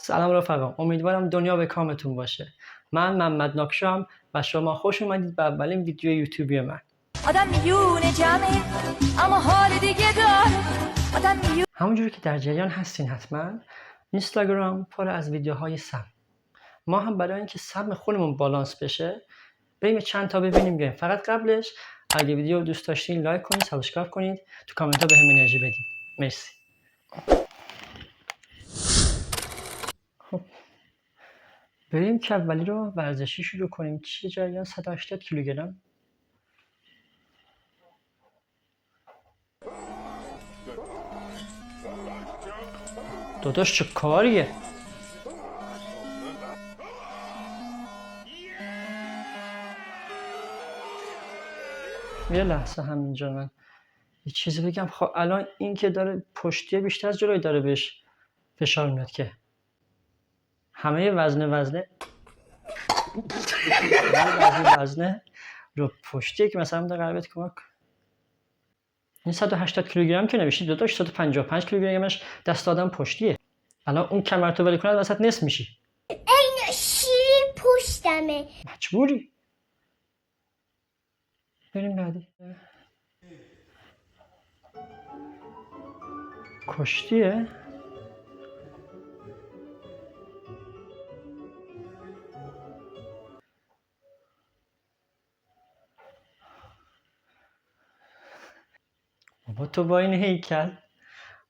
سلام رفقا، امیدوارم دنیا به کامتون باشه. من محمد ناکشام و شما خوش اومدید به اولین ویدیو یوتیوبی من. آدم میونه جمعه اما حال دیگه داره. همونجوری که در جریان هستین حتما اینستاگرام پر از ویدیوهای سم. ما هم برای اینکه سم خودمون بالانس بشه بریم چند تا ببینیم بیایم. فقط قبلش اگه ویدیو رو دوست داشتین لایک کنید، سابسکرایب کنید، تو کامنت ها بهم انرژی بدین. مرسی. خب بریم که اولی رو ورزشی شروع کنیم. چه جریان 180 کیلوگرم. داداش چه کاریه؟ یه لحظه همینجا من یه چیزی بگم. خب الان این که داره پشتیه بیشتر از جلوی داره بهش فشار میاد که همه وزنه رو پشتیه که مثلا در قلبت کمک. این 180 کیلوگرم که نمیشی داداش، 155 کیلوگرمش دست آدم پشتیه. الان اون کمرتو ول کنه وسط نصف میشی. این شیرین پشتمه. مجبوری. بریم بعدی. کشتیه. بابا تو با این هیکل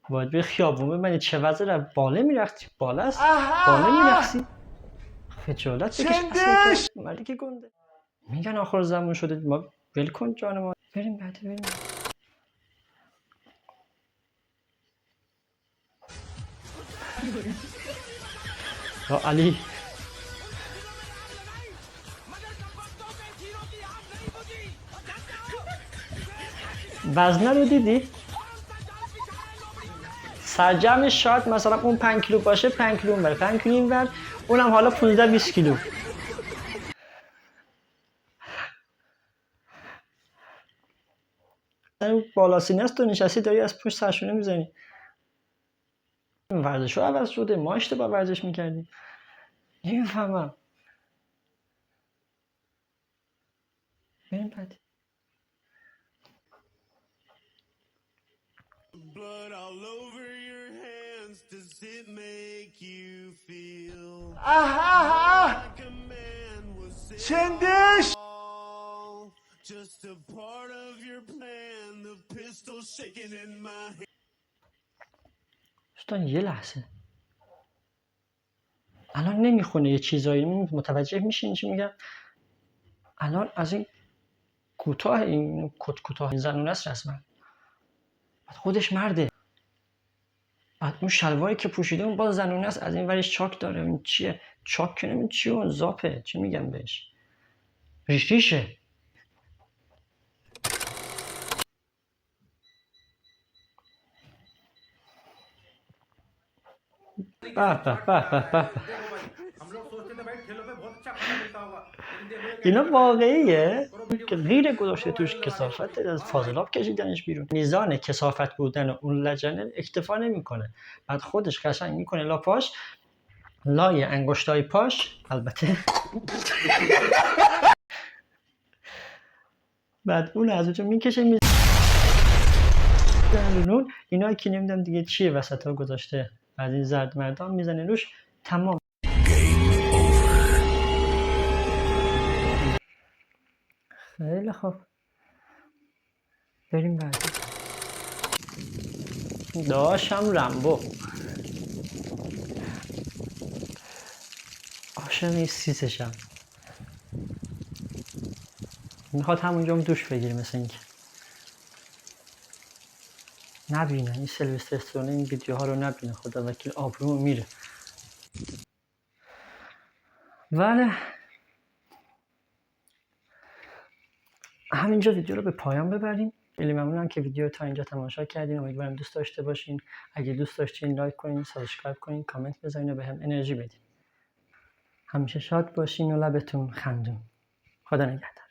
باید به خیابون ببینی چه وضع رو بالا میرختی. بالا است. بالا میرختی. خجالت بکش اصلا که مردی که گنده. میگن آخر زمان شده. ما ول کن جان ما. بریم بعدی. بریم یا علی. وزنه رو دیدی؟ سرجمش شاید مثلا اون 5 کیلو باشه، 5 کیلو اون بر 5 کیلو این بر، اونم حالا 15-20 کیلو. بالا سینه است تو نشستی داری از پشت سرشونه میزنی. ورزش رو عوض شده، ما اشتباه ورزش میکردیم. نمیفهمم. بریم بعدی. Blood all over your hands, does it make you feel like a man was just a part of your plan, the pistol shaking in my hand. دوستان یه لحظه الان نمیخونه یه چیزایی متوجه میشین چی میگم. الان از این کوتاه، این کت کوتاه، این زنونه است رسما. خودش مرده. بعد اون شلواری که پوشیده اون باز زنونه است، از این ورش چاک داره. این چیه؟ چاک که نمیدونم چیه، اون زاپه چی میگم بهش، ریشه. به اینا واقعیه که غیر گذاشته توش کثافت از فاضلاب کشیدنش بیرون. میزان کثافت بودن اون لجنه اکتفا نمیکنه. بعد خودش قشنگ میکنه لا پاش، لای انگشتای پاش البته. بعد اون از اونجا میکشه میزنه رون. اینا که نمیدونم دیگه چیه وسط ها گذاشته، از این زرد مردان میزنه روش. تمام. خیلی خوب بریم بعدی. داشتم رمبو عاشق سیسشم. میخواد همونجا دوش بگیره، مثل اینکه نبینه این سیلوستر استرونه این ویدیوها رو نبینه. خدا وکیل آبرو میره. ولی همینجا ویدیو رو به پایان ببریم. خیلی ممنونم که ویدیو رو تا اینجا تماشا کردین. امیدوارم دوست داشته باشین. اگه دوست داشتین لایک کنین، سابسکرایب کنین، کامنت بذارین و بهم انرژی بدین. همیشه شاد باشین و لبتون خندون. خدا نگهدار.